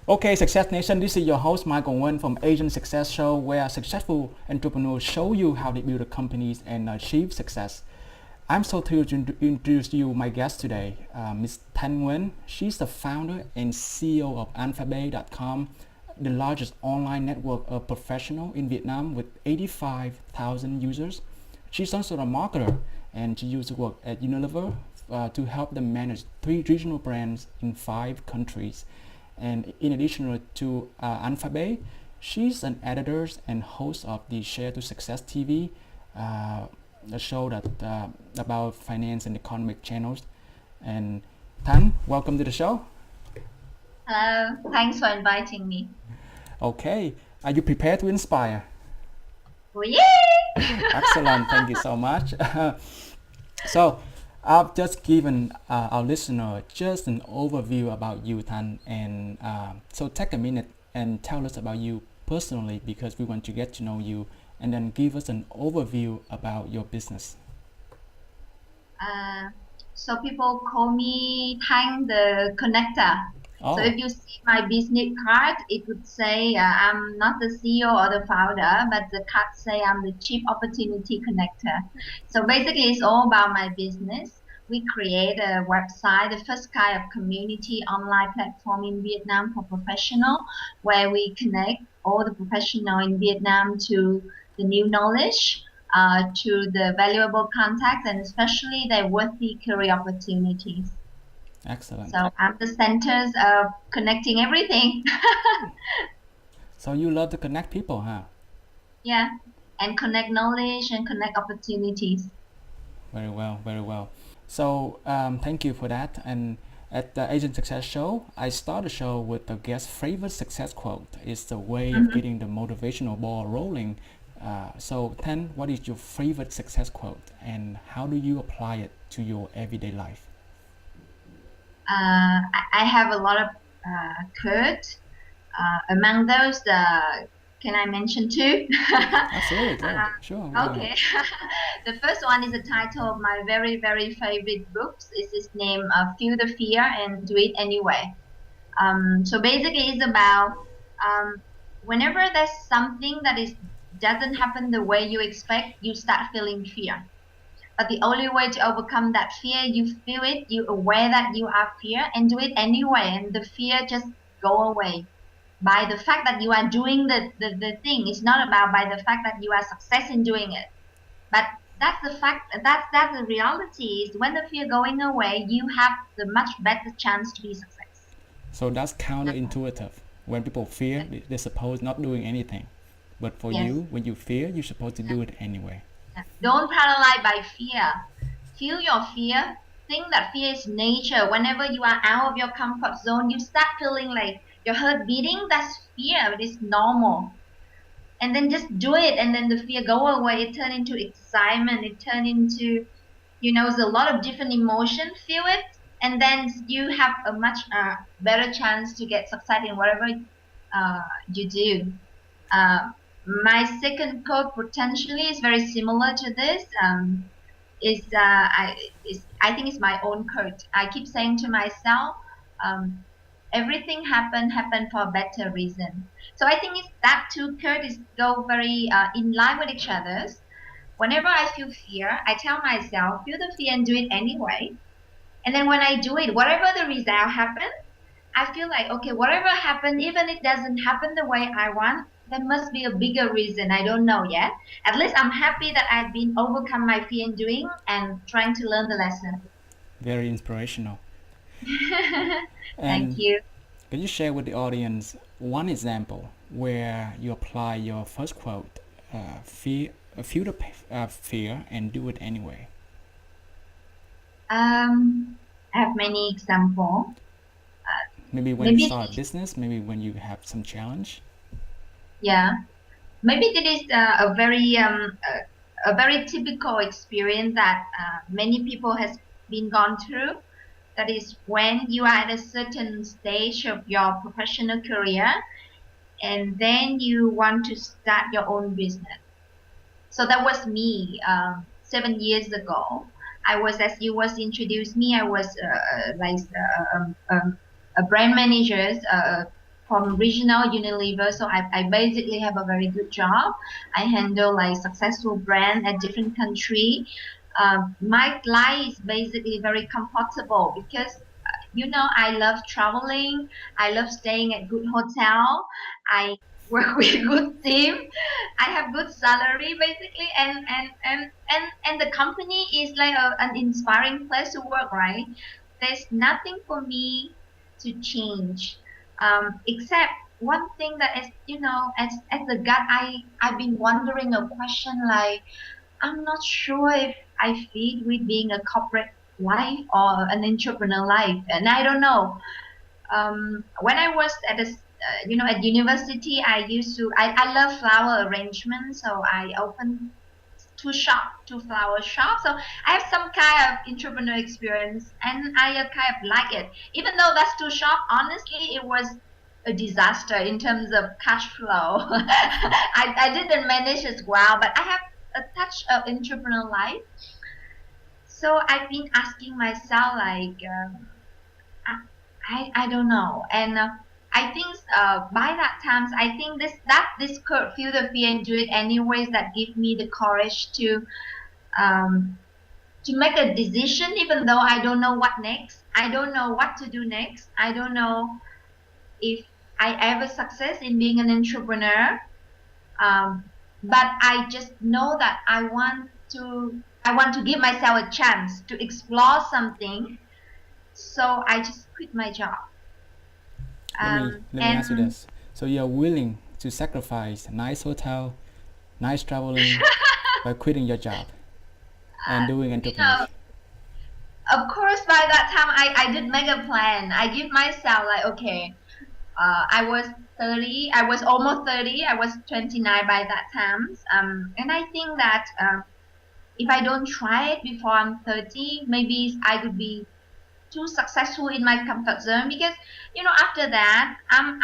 Okay, Success Nation, this is your host Michael Nguyen from Asiansuccess Show, where successful entrepreneurs show you how they build their companies and achieve success. I'm so thrilled to introduce you my guest today, Ms. Thanh Nguyen. She's the founder and CEO of Anphabe.com, the largest online network of professionals in Vietnam with 85,000 users. She's also a marketer, and she used to work at Unilever to help them manage 3 regional brands in 5 countries. And in addition to Anphabe, she's an editor and host of the Share to Success TV, a show that about finance and economic channels. And Tan, welcome to the show. Hello, thanks for inviting me. Okay, are you prepared to inspire? Oh, yay! Excellent, thank you so much. So, I've just given our listener just an overview about you, Tan, and so take a minute and tell us about you personally because we want to get to know you, and then give us an overview about your business. Uh, so people call me Thanh the connector. So Oh, if you see my business card, it would say I'm not the CEO or the founder, but the card say I'm the chief opportunity connector. So basically, it's all about my business. We create a website, the first kind of community online platform in Vietnam for professional, where we connect all the professional in Vietnam to the new knowledge, to the valuable contacts, and especially the worthy career opportunities. excellent. So I'm the centers of connecting everything. So you love to connect people, huh? Yeah. And connect knowledge and connect opportunities. Very well, very well. So thank you for that. And at the Asian Success Show, I start the show with the guest favorite success quote. It's the way of Mhm. getting the motivational ball rolling. So Tan, what is your favorite success quote, and how do you apply it to your everyday life? I have a lot of quotes. Among those, can I mention two? Absolutely, go. Sure, go ahead. Okay. The first one is the title of my very, very favorite books. It's its name, Feel the Fear and Do It Anyway. So basically, it's about um, whenever there's something that is doesn't happen the way you expect, you start feeling fear. But the only way to overcome that fear, you feel it, you aware that you are fear, and do it anyway, and the fear just go away by the fact that you are doing the thing. It's not about by the fact that you are success in doing it, but that's the fact. That's the reality. Is when the fear going away, you have the much better chance to be success. So that's counterintuitive. When people fear, they're supposed not doing anything. But for Yes. you, when you fear, you're supposed to do it anyway. Don't paralyze by fear. Feel your fear. Think that fear is nature. Whenever you are out of your comfort zone, you start feeling like your heart beating. That's fear. It is normal. And then just do it, and then the fear go away. It turn into excitement. It turn into, there's a lot of different emotion. Feel it, and then you have a much better chance to get success in whatever you do. Uh, my second quote potentially is very similar to this. I think it's my own quote. I keep saying to myself, um, everything happen for a better reason. So I think it's that two quotes go very in line with each other's. Whenever I feel fear, I tell myself, feel the fear and do it anyway. And then when I do it, whatever the result happen, I feel like, okay, whatever happened, even if it doesn't happen the way I want, there must be a bigger reason. I don't know yet. At least I'm happy that I've been overcome my fear in doing and trying to learn the lesson. Very inspirational. Thank And you. can you share with the audience one example where you apply your first quote, feel the fear and do it anyway? I have many examples. Maybe when you Maybe, start a business, maybe when you have some challenge. yeah, maybe it is a very typical experience that many people has been gone through. That is when you are at a certain stage of your professional career and then you want to start your own business. So that was me 7 years ago. I was, as you was introduced me, I was like a brand manager from regional Unilever. So I basically have a very good job. I handle like successful brand at different country. My life is basically very comfortable because I love traveling. I love staying at good hotel. I work with good team. I have good salary basically, and the company is like an inspiring place to work, right? There's nothing for me to change, except one thing that is, as a gut, I've been wondering a question like, I'm not sure if I fit with being a corporate life or an entrepreneur life, and I don't know. When I was at university, I love flower arrangement, so I opened two flower shops. So I have some kind of entrepreneur experience, and I kind of like it. Even though that's two shop, honestly, it was a disaster in terms of cash flow. I didn't manage as well, but I have a touch of entrepreneur life. So I've been asking myself like, I don't know, and I think by that times I think this could feel the fear and do it anyways that give me the courage um, to make a decision even though I don't know what next. I don't know what to do next. I don't know if I ever success in being an entrepreneur. But I just know that I want to give myself a chance to explore something. So I just quit my job. Let me ask you this. So you're willing to sacrifice a nice hotel, nice traveling by quitting your job and doing entrepreneurship? Of course, by that time, I did make a plan. I give myself like, okay, I was 30. I was almost 30. I was 29 by that time. And I think that if I don't try it before I'm 30, maybe I could be too successful in my comfort zone because after that I'm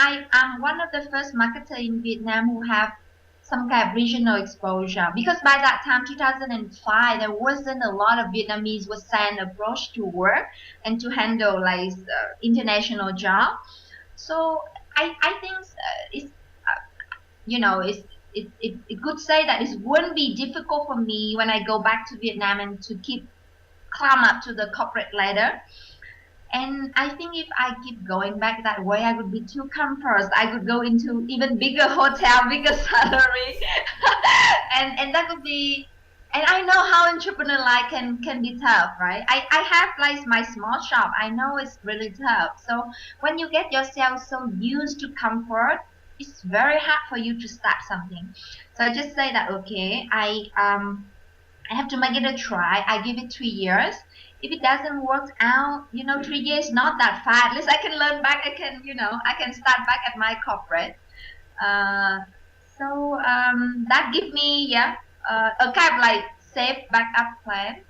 one of the first marketer in Vietnam who have some kind of regional exposure because by that time 2005 there wasn't a lot of Vietnamese was sent abroad to work and to handle like international job. So I think it's it could say that it wouldn't be difficult for me when I go back to Vietnam and to climb up to the corporate ladder. And I think if I keep going back that way, I would be too comfortable. I could go into even bigger hotel, bigger salary, and that could be. And I know how entrepreneur life can be tough, right? I have like my small shop. I know it's really tough. So when you get yourself so used to comfort, it's very hard for you to start something. So I just say that okay, I have to make it a try. I give it 3 years. If it doesn't work out, 3 years not that far. At least I can learn back. I can start back at my corporate. Uh, so that give me a kind of like safe backup plan.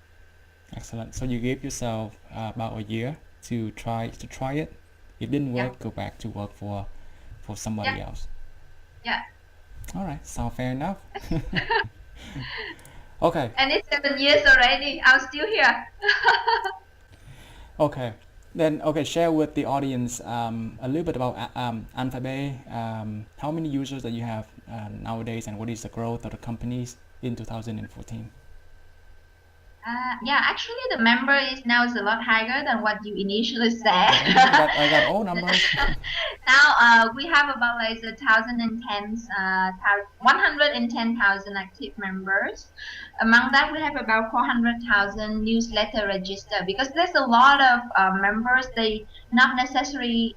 Excellent. So you gave yourself about a year to try it. It didn't Yeah, work. Go back to work for somebody yeah, else. yeah. All right. Sound fair enough. Okay. And it's 7 years already. I'm still here. Okay. Then share with the audience a little bit about Anphabe. How many users that you have nowadays, and what is the growth of the companies in 2014? Yeah, actually, the member is now is a lot higher than what you initially said. I got all numbers. Now we have about like 110,000 active members. Among that, we have about 400,000 newsletter registered because there's a lot of members. They not necessary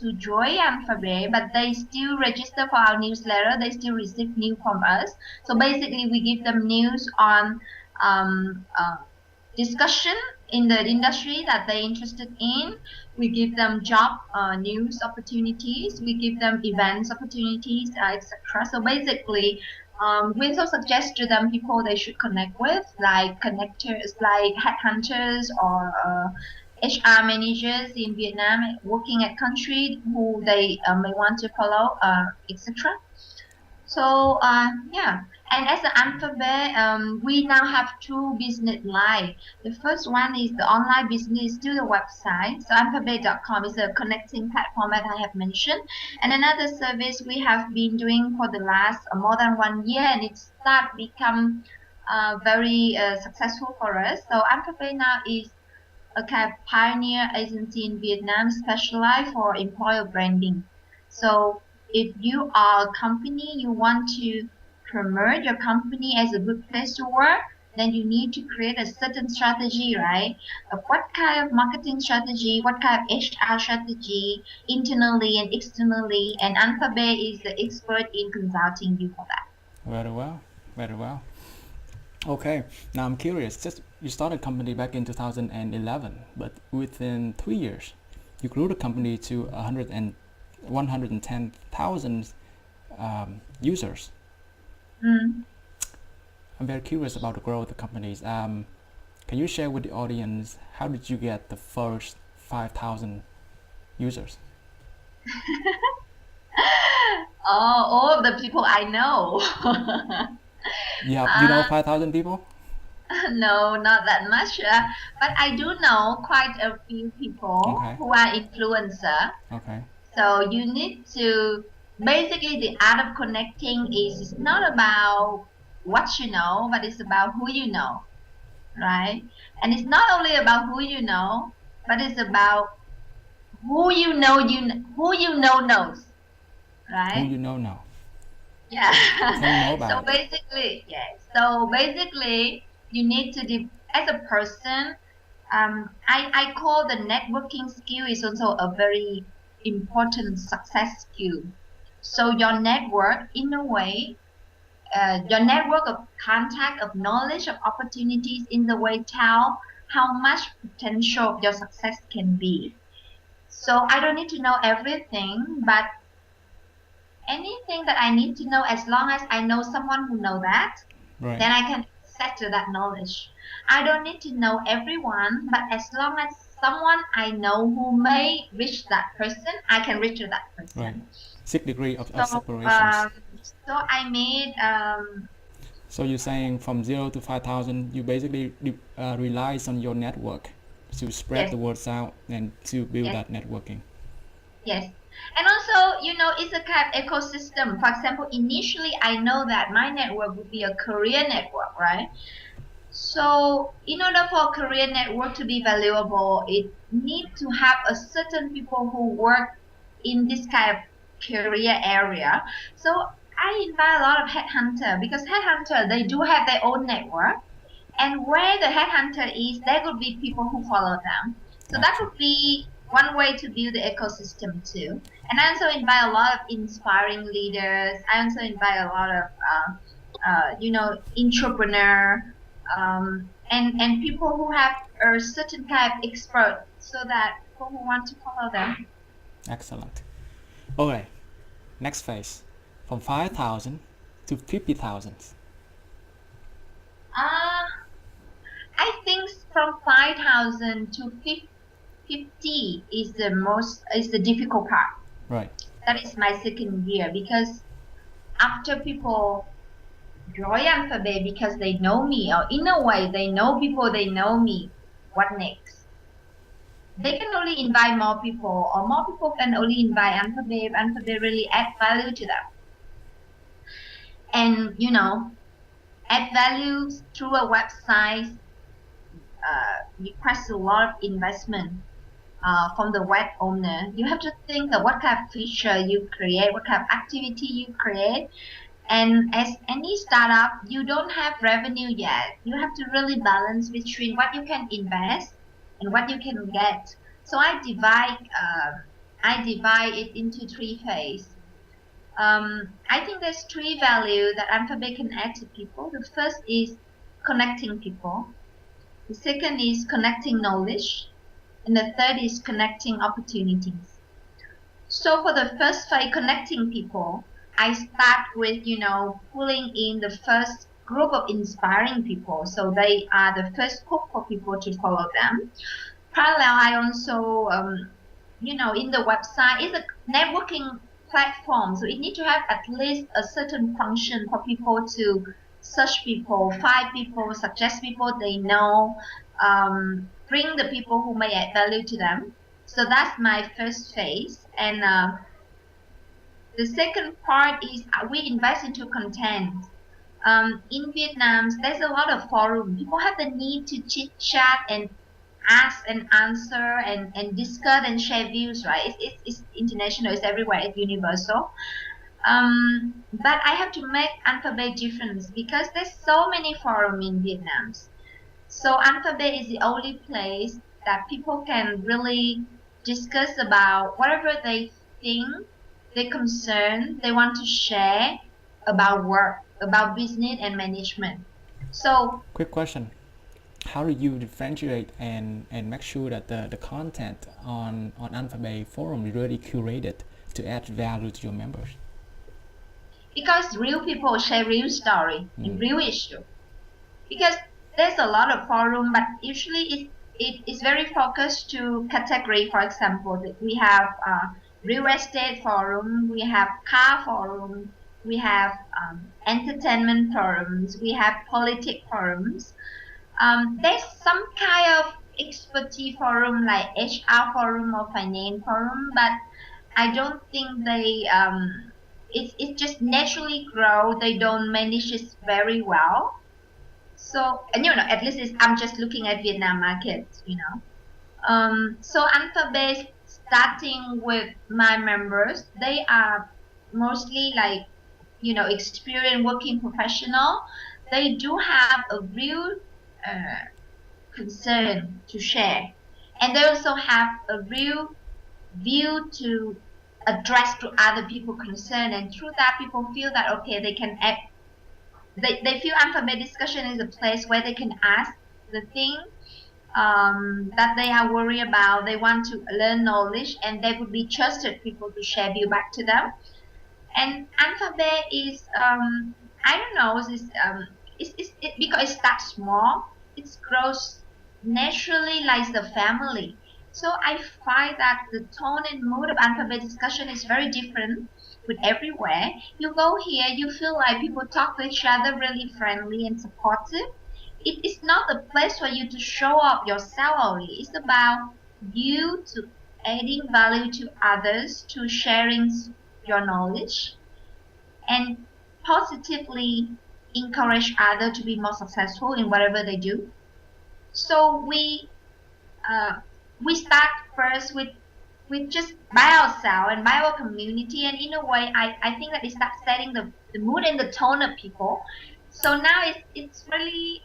to join Anphabe, but they still register for our newsletter. They still receive news from us. So basically, we give them news on discussion in the industry that they're interested in. We give them job news opportunities. We give them events opportunities, etc. So basically, we also suggest to them people they should connect with, like connectors, like headhunters or HR managers in Vietnam working at country who they may want to follow, etc. So yeah, and as an Anphabe, we now have two business line. The first one is the online business through the website. So Anphabe.com is a connecting platform that I have mentioned. And another service we have been doing for the last more than 1 year, and it start become very successful for us. So Anphabe now is a kind of pioneer agency in Vietnam specialized for employer branding. So if you are a company, you want to promote your company as a good place to work, then you need to create a certain strategy, right? Of what kind of marketing strategy, what kind of HR strategy, internally and externally, and Anphabe is the expert in consulting you for that. Very well, very well. Okay, now I'm curious. Just you started a company back in 2011, but within 3 years, you grew the company to 110,000 users. Mm. I'm very curious about the growth of the companies. Can you share with the audience how did you get the first 5,000 users? Oh, all of the people I know. You know 5,000 people? No, not that much. But I do know quite a few people Okay, who are influencer. okay. So you need to basically the art of connecting is not about what you know, but it's about who you know, right? And it's not only about who you know, but it's about who you know knows, Who right? you know now? Yeah. Tell me more So about it. basically, yes. So basically, you need to as a person. I call the networking skill is also a very important success skill. So your network, in a way, your network of contact, of knowledge, of opportunities, in the way tell how much potential your success can be. So I don't need to know everything, but anything that I need to know, as long as I know someone who know that, Right. then I can access to that knowledge. I don't need to know everyone, but as long as someone I know who may reach that person, I can reach to that Right. person. 6 degree of So, separations. so I made So you're saying from 0 to 5,000, you basically relies on your network to spread yes, the words out and to build yes, that networking. yes. And also, it's a kind of ecosystem. For example, initially I know that my network would be a career network, right? So in order for a career network to be valuable, it needs to have a certain people who work in this kind of career area. So I invite a lot of headhunter because headhunter they do have their own network, and where the headhunter is, there could be people who follow them. So that Gotcha. could be one way to build the ecosystem too. And I also invite a lot of inspiring leaders. I also invite a lot of entrepreneur and people who have a certain kind of expert so that people who want to follow them. Excellent. Okay, next phase. From 5,000 to 50,000. Uh, I think from 5,000 to 50 is the difficult part. Right. That is my second year because after people join Anphabe because they know me or in a way they know people they know me, what next? They can only invite more people or more people can only invite Anphabe if Anphabe really add value to them. And add value through a website requires a lot of investment from the web owner. You have to think of what kind of feature you create, what kind of activity you create. And as any startup, you don't have revenue yet. You have to really balance between what you can invest and what you can get. So I divide it into three phases. I think there's three values that Anphabe can add to people. The first is connecting people. The second is connecting knowledge. And the third is connecting opportunities. So for the first phase, connecting people, I start with, pulling in the first group of inspiring people. So they are the first hook for people to follow them. Parallel, I also, in the website, it's a networking platform. So it needs to have at least a certain function for people to search people, find people, suggest people they know, bring the people who may add value to them. So that's my first phase. And the second part is we invest into content. In Vietnam, there's a lot of forum. People have the need to chit chat and ask and answer and discuss and share views, right? It's international, it's everywhere, it's universal. But I have to make Anphabe difference because there's so many forums in Vietnam. So Anphabe is the only place that people can really discuss about whatever they think, their concern, they want to share about work, about business and management. So Quick question. How do you differentiate and make sure that the content on Anphabe forum is really curated to add value to your members? because real people share real story and real issue. Because there's a lot of forum, but usually it is very focused to category. For example, we have real estate forum, we have car forum, we have entertainment forums, we have politics forums. There's some kind of expertise forum like HR forum or finance forum, but I don't think they it just naturally grow. They don't manage it very well. So, and at least I'm just looking at Vietnam market, So Anphabe, starting with my members, they are mostly like, experienced working professional. They do have a real concern to share. And they also have a real view to address to other people concern. And through that, people feel that, okay, they can act. They feel Anphabe discussion is a place where they can ask the thing that they are worried about. They want to learn knowledge, and they would be trusted people to share view back to them. And Anphabe is I don't know, it's because it starts small, it grows naturally like the family. So I find that the tone and mood of Anphabe discussion is very different with everywhere. You go here, you feel like people talk to each other really friendly and supportive. It is not a place for you to show off yourself only. It's about you to adding value to others, to sharing your knowledge, and positively encourage others to be more successful in whatever they do. So we start first with just by ourselves and by our community, and in a way I think that it starts setting the mood and the tone of people. So now it's really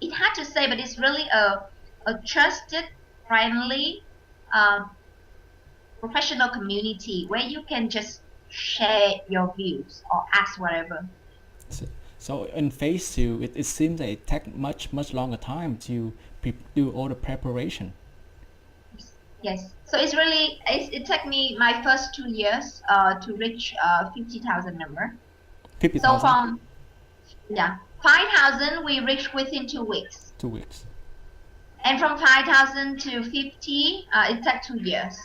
it's hard to say, but it's really a trusted, friendly, professional community where you can just share your views or ask whatever. So in phase 2, it seems that it takes much longer time to do all the preparation. Yes. So it's really it took me my first 2 years to reach 50,000 member. 50,000? So from 5,000 we reached within 2 weeks. 2 weeks. And from 5,000 to 50, it took 2 years.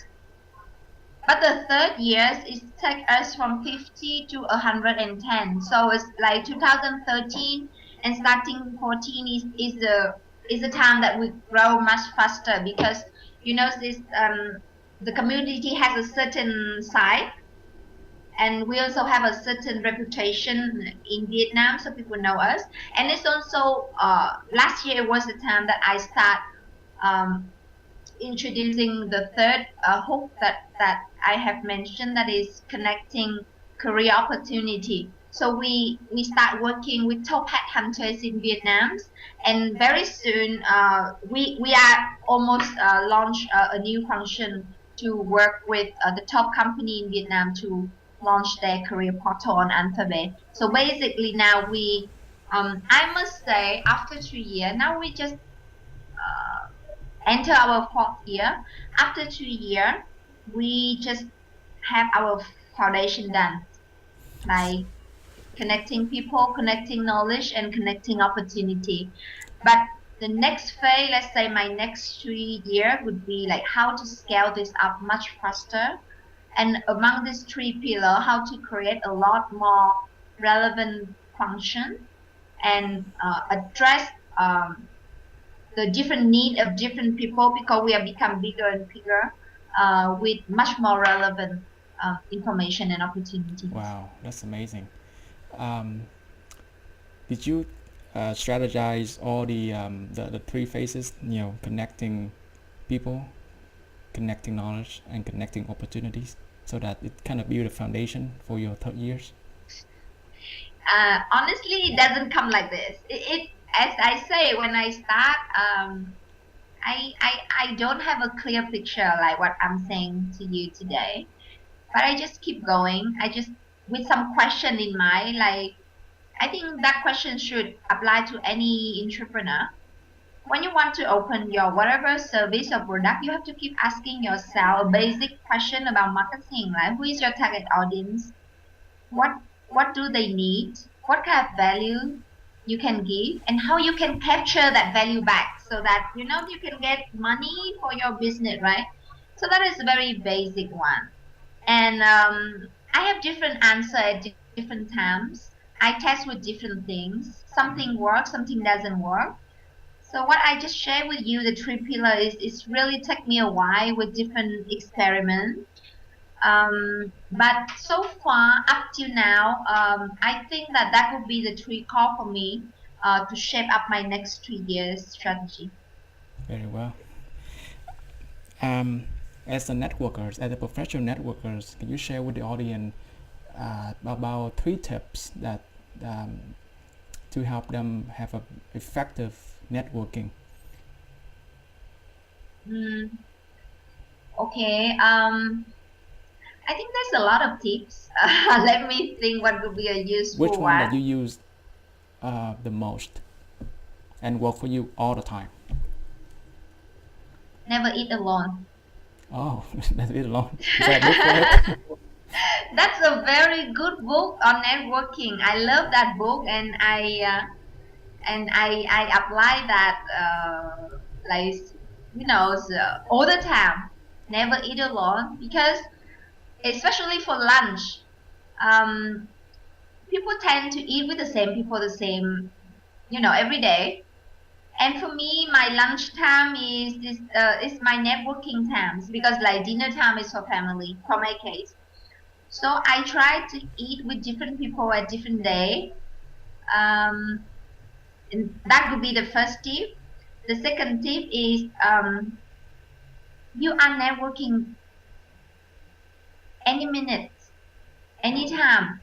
But the third year, it took us from 50 to 110. So it's like 2013 and starting 14 is the time that we grow much faster, because this the community has a certain size, and we also have a certain reputation in Vietnam, so people know us. And it's also last year was the time that I start introducing the third hook that I have mentioned, that is connecting career opportunity. So we start working with top headhunters in Vietnam, and very soon we are almost launch a new function to work with the top company in Vietnam to launch their career portal on Anphabe. So basically now we I must say after 3 years now we just enter our 4th year. After 2 years, we just have our foundation done, like connecting people, connecting knowledge, and connecting opportunity. But the next phase, let's say my next 3 years, would be like how to scale this up much faster, And among these three pillars, how to create a lot more relevant function and address the different need of different people, because we have become bigger and bigger with much more relevant information and opportunities. Wow, that's amazing. Did you strategize all the three phases? Connecting people, connecting knowledge, and connecting opportunities, so that it kind of build a foundation for your third years? Honestly, it doesn't come like this. As I say, when I start, I don't have a clear picture like what I'm saying to you today, but I just keep going. I just, with some question in mind, like, I think that question should apply to any entrepreneur. When you want to open your whatever service or product, you have to keep asking yourself a basic question about marketing, like who is your target audience? What do they need? What kind of value you can give, and how you can capture that value back so that you can get money for your business, right? So that is a very basic one. And I have different answer at different times. I test with different things. Something works, something doesn't work. So what I just shared with you, the three pillars, is really take me a while with different experiments. But so far, up till now, I think that would be the three core for me to shape up my next 3 years strategy. Very well. As a professional networkers, can you share with the audience about 3 tips that to help them have a effective networking? Okay. I think there's a lot of tips. Let me think what would be a useful Which one that you use the most and work for you all the time? Never eat alone. Oh, that's it alone. Is there a book for it? That's a very good book on networking. I love that book, and I apply that like all the time. Never eat alone, because especially for lunch, people tend to eat with the same people, every day. And for me, my lunch time is my networking times, because like dinner time is for family, for my case. So I try to eat with different people at different day. And that would be the first tip. The second tip is you are networking any minute, anytime.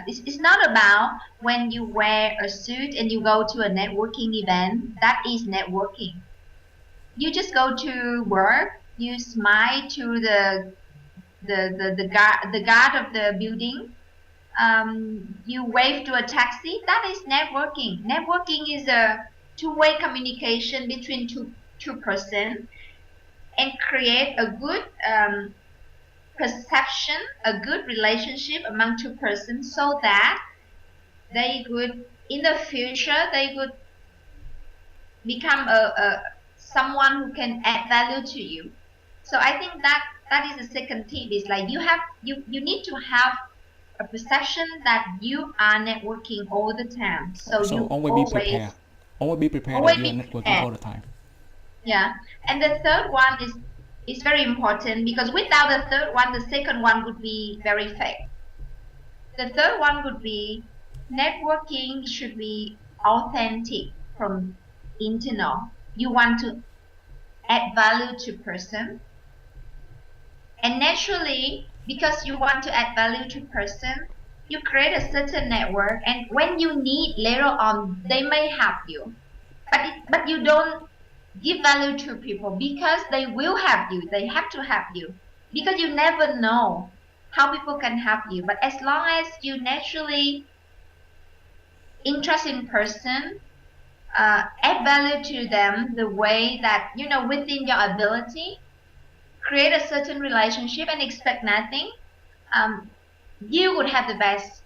It's not about when you wear a suit and you go to a networking event. That is networking. You just go to work, you smile to the guard of the building, you wave to a taxi. That is networking. Networking is a two-way communication between two persons, and create a good perception, a good relationship among two persons, so that they could, in the future, they could become a someone who can add value to you. So I think that is the second tip. Is like you need to have a perception that you are networking all the time. So you always be prepared. Always be prepared that you are networking all the time. Yeah. And the third one is very important, because without the third one, the second one would be very fake. The third one would be networking should be authentic from internal. You want to add value to person, and naturally, because you want to add value to person, you create a certain network, and when you need later on, they may help you, but you don't give value to people, because they will help you. They have to help you, because you never know how people can help you. But as long as you naturally interest in person, add value to them the way that within your ability, create a certain relationship and expect nothing, you would have the best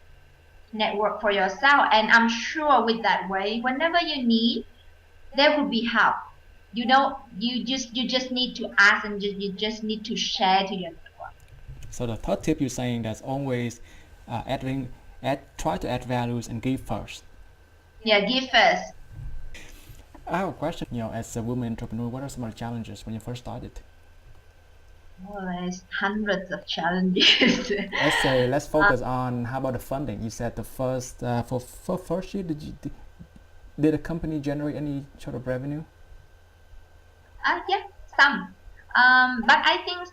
network for yourself. And I'm sure with that way, whenever you need, there will be help. You just need to ask, and you just need to share to your network. So the third tip you're saying that's always try to add values and give first. Yeah, give first. I have a question. As a woman entrepreneur, what are some of the challenges when you first started? Well, there's hundreds of challenges. Let's focus on how about the funding. You said the first for first year, did the company generate any sort of revenue? Yeah, some. But I think,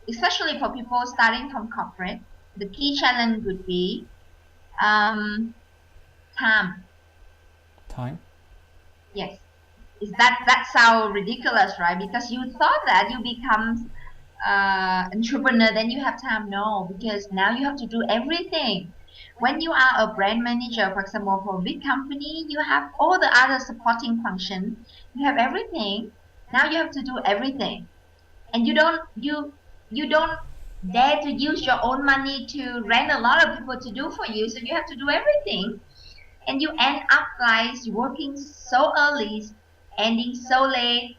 especially for people starting from corporate, the key challenge would be um, time. Time. Yes. Is that sound ridiculous, right? Because you thought that you become entrepreneur, then you have time. No, because now you have to do everything. When you are a brand manager, for example, for a big company, you have all the other supporting functions. You have everything. Now you have to do everything, and you don't dare to use your own money to rent a lot of people to do for you. So you have to do everything, and you end up like working so early, ending so late,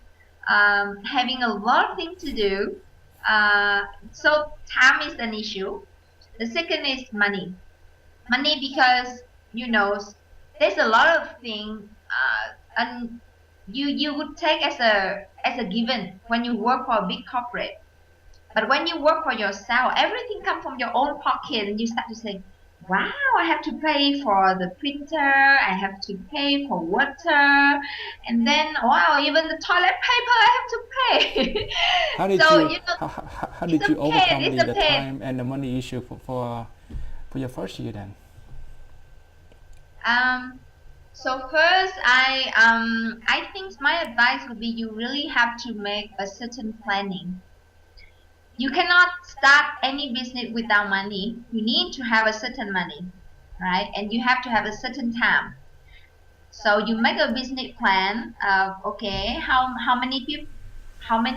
having a lot of things to do. So time is an issue. The second is money. Money because there's a lot of things, and you would take as a given when you work for a big corporate. But when you work for yourself, everything comes from your own pocket, and you start to say, "Wow, I have to pay for the printer, I have to pay for water, and then wow, even the toilet paper I have to pay." How did So you how it's did you a pain. overcome It's a the pain. time and the money issue for your first year then? Um, so first, I think my advice would be you really have to make a certain planning. You cannot start any business without money. You need to have a certain money, right? And you have to have a certain time. So you make a business plan of, okay, how many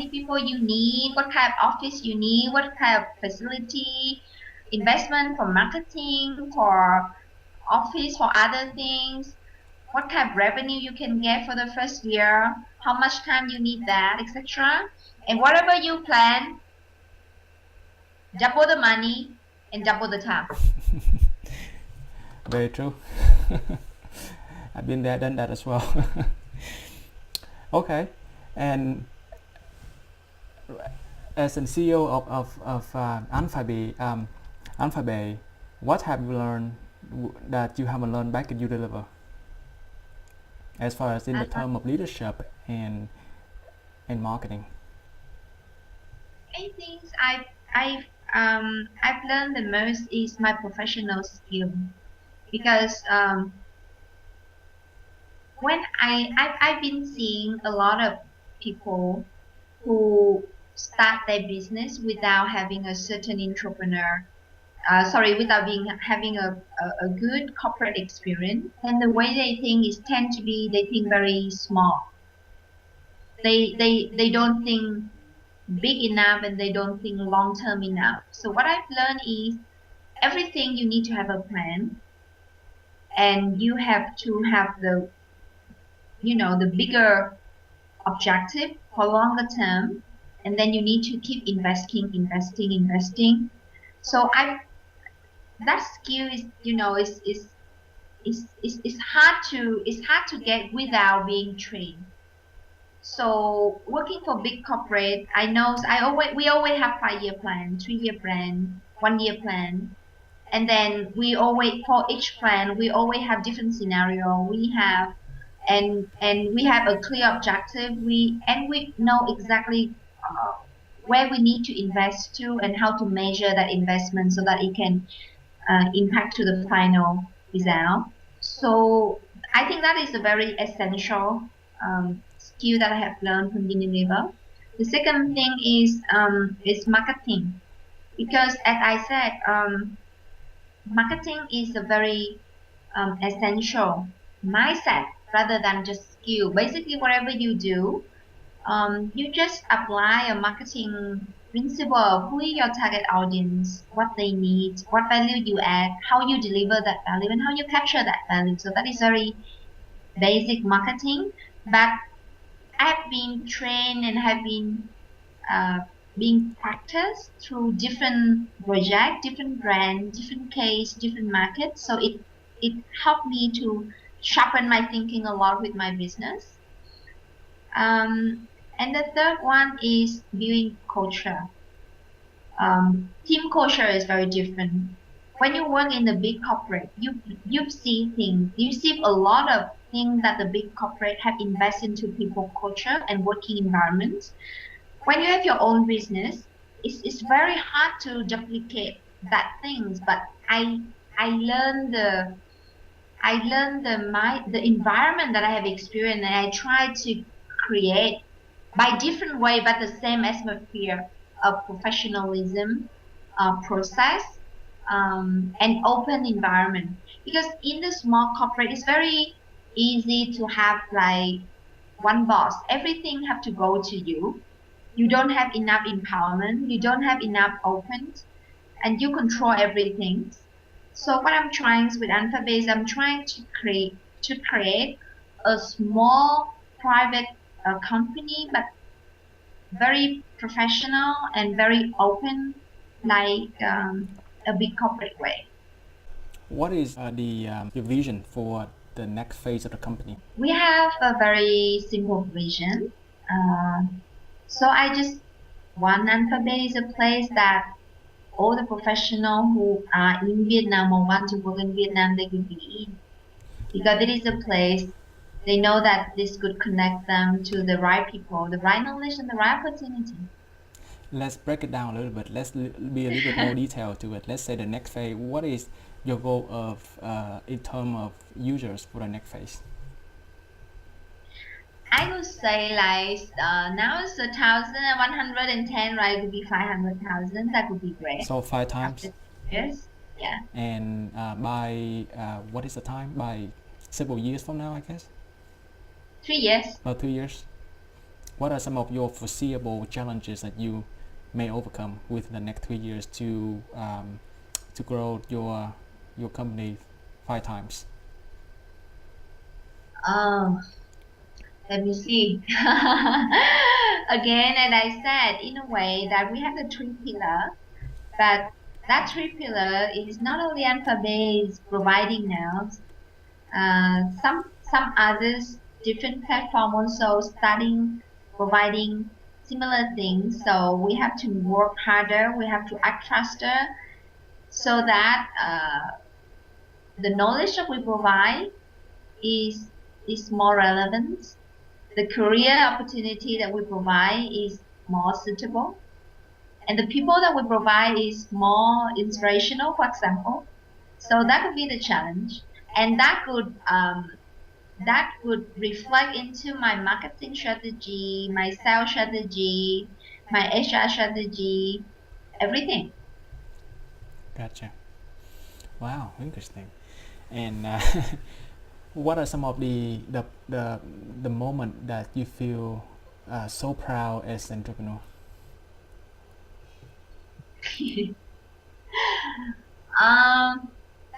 people you need, what kind of office you need, what kind of facility, investment for marketing, for office, for other things, what kind of revenue you can get for the first year, how much time you need that, etc. And whatever you plan, double the money and double the time. Very true. I've been there, done that as well. Okay, and as an CEO of Anphabe, what have you learned that you haven't learned back in you deliver? As far as in the term of leadership and marketing. I think I've learned the most is my professional skill, because when I've been seeing a lot of people who start their business without having a certain without having a good corporate experience, and the way they think is tend to be they think very small. They don't think big enough, and they don't think long term enough. So what I've learned is everything you need to have a plan, and you have to have the bigger objective for longer term, and then you need to keep investing. So that skill is hard to get without being trained. So working for big corporate, I know we always have 5-year plan, 3-year plan, 1-year plan, and then we always for each plan we always have different scenario. We have and we have a clear objective. We know exactly where we need to invest to and how to measure that investment so that it can impact to the final result. So I think that is a very essential skill that I have learned from Unilever. The second thing is marketing, because as I said, marketing is a very essential mindset rather than just skill. Basically, whatever you do, you just apply a marketing principle of who is your target audience, what they need, what value you add, how you deliver that value, and how you capture that value. So that is very basic marketing. But I've been trained and have been being practiced through different project, different brand, different case, different markets. So it helped me to sharpen my thinking a lot with my business. And the third one is building culture. Team culture is very different. When you work in the big corporate, you see things, you see a lot of things that the big corporate have invested into people culture and working environments. When you have your own business, it's very hard to duplicate that things. But I learned the environment that I have experienced, and I try to create by different way, but the same atmosphere of professionalism, process, and open environment. Because in the small corporate, it's very easy to have like one boss. Everything have to go to you. You don't have enough empowerment. You don't have enough open, and you control everything. So what I'm trying with Anphabe is I'm trying to create a small private company, but very professional and very open, like a big corporate way. What is your vision for the next phase of the company? We have a very simple vision. Uh, so I just want Anphabe is a place that all the professionals who are in Vietnam or want to work in Vietnam, they could be in. Because it is a place they know that this could connect them to the right people, the right knowledge, and the right opportunity. Let's break it down a little bit. Let's be a little bit more detailed to it. Let's say the next phase. What is your goal of in terms of users for the next phase? I would say like now it's 1,110, right? It could be 500,000. That would be great. So 5 times. After years, yeah. And by what is the time? By several years from now, I guess. 3 years. About 2 years. What are some of your foreseeable challenges that you may overcome within the next 3 years to grow your company 5 times? Let me see. Again, as I said, in a way that we have the three pillar, but that three pillar is not only Anphabe is providing now. Some others different platform also starting providing similar things. So we have to work harder. We have to act faster, so that the knowledge that we provide is more relevant. The career opportunity that we provide is more suitable, and the people that we provide is more inspirational, for example. So that could be the challenge, and that could reflect into my marketing strategy, my sales strategy, my HR strategy, everything. Gotcha. Wow, interesting. And what are some of the moment that you feel so proud as an entrepreneur?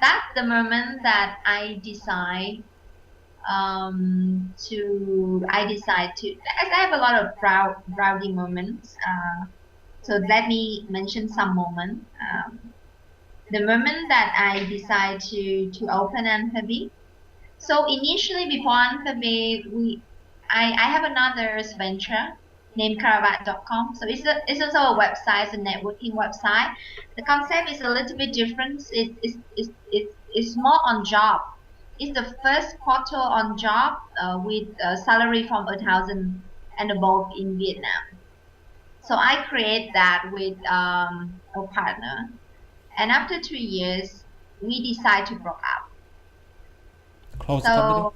That's the moment that I decide as I have a lot of proudy moments. So let me mention some moments. The moment that I decide to open Anphabe. So initially, before Anphabe, I have another venture named caravat.com. So it's also a website, it's a networking website. The concept is a little bit different. It's more on job. It's the first portal on job with a salary from 1,000 and above in Vietnam. So I create that with a partner. And after 3 years, we decide to break up. Close the company?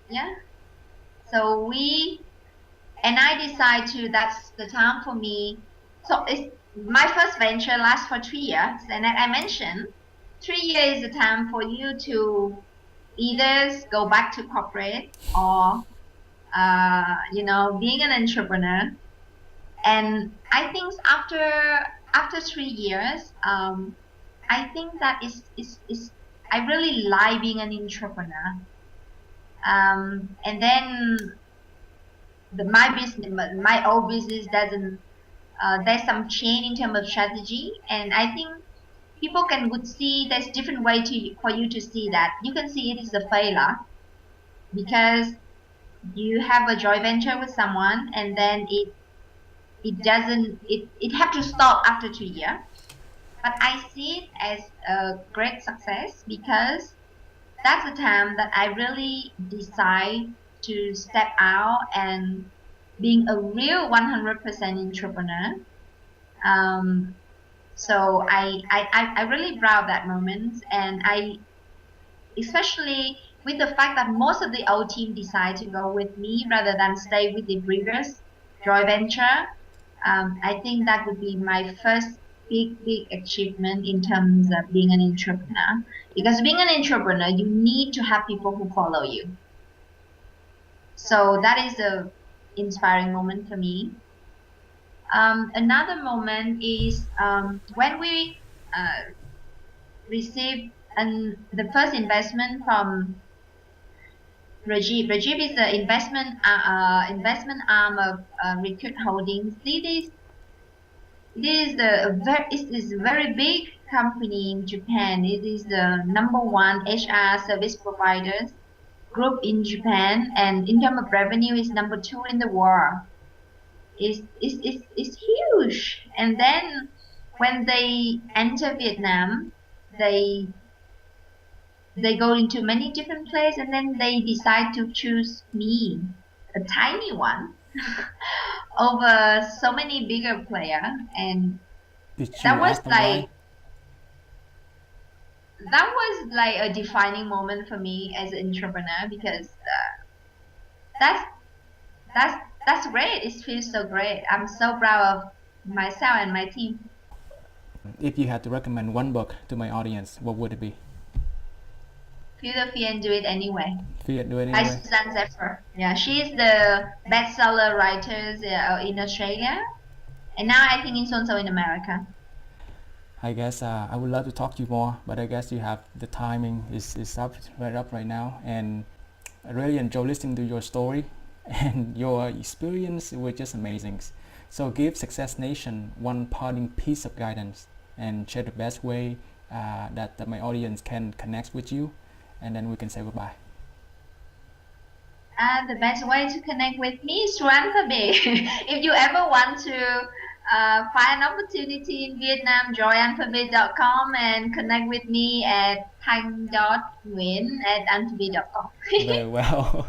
Yeah. So I decide that's the time for me. So it's my first venture lasts for 3 years. And I mentioned 3 years is the time for you to either go back to corporate or, being an entrepreneur. And I think after 3 years, I think that is I really like being an entrepreneur. And then my old business doesn't there's some change in terms of strategy, and I think people would see there's different way for you to see that. You can see it is a failure because you have a joint venture with someone, and then it have to stop after 2 years. But I see it as a great success because that's the time that I really decide to step out and being a real 100% entrepreneur. So I really proud that moment, and especially with the fact that most of the old team decide to go with me rather than stay with the previous joint venture. I think that would be my first big achievement in terms of being an entrepreneur. Because being an entrepreneur, you need to have people who follow you. So that is a inspiring moment for me. Another moment is when we received the first investment from Rajiv. Rajiv is the investment arm of Recruit Holdings. It is a very big company in Japan. It is the #1 HR service providers group in Japan, and in terms of revenue, is #2 in the world. It's huge. And then when they enter Vietnam, they go into many different places, and then they decide to choose me, a tiny one, over so many bigger players. And Did you that was ask them why? A defining moment for me as an entrepreneur, because that's great. It feels so great. I'm so proud of myself and my team. If you had to recommend one book to my audience, what would it be? Feel the fear and do it anyway. Feel it, do it By anyway. Susan Zephyr. Yeah, she's the bestseller writer in Australia, and now I think it's also in America. I guess I would love to talk to you more, but I guess you have the timing is up right now, and I really enjoy listening to your story, and your experience were just amazing. So give Success Nation one parting piece of guidance and share the best way that my audience can connect with you, and then we can say goodbye. The best way to connect with me is through Anphabe. If you ever want to find an opportunity in Vietnam, join Anphabe.com and connect with me at Thanh.Nguyen at Anphabe.com. Very well.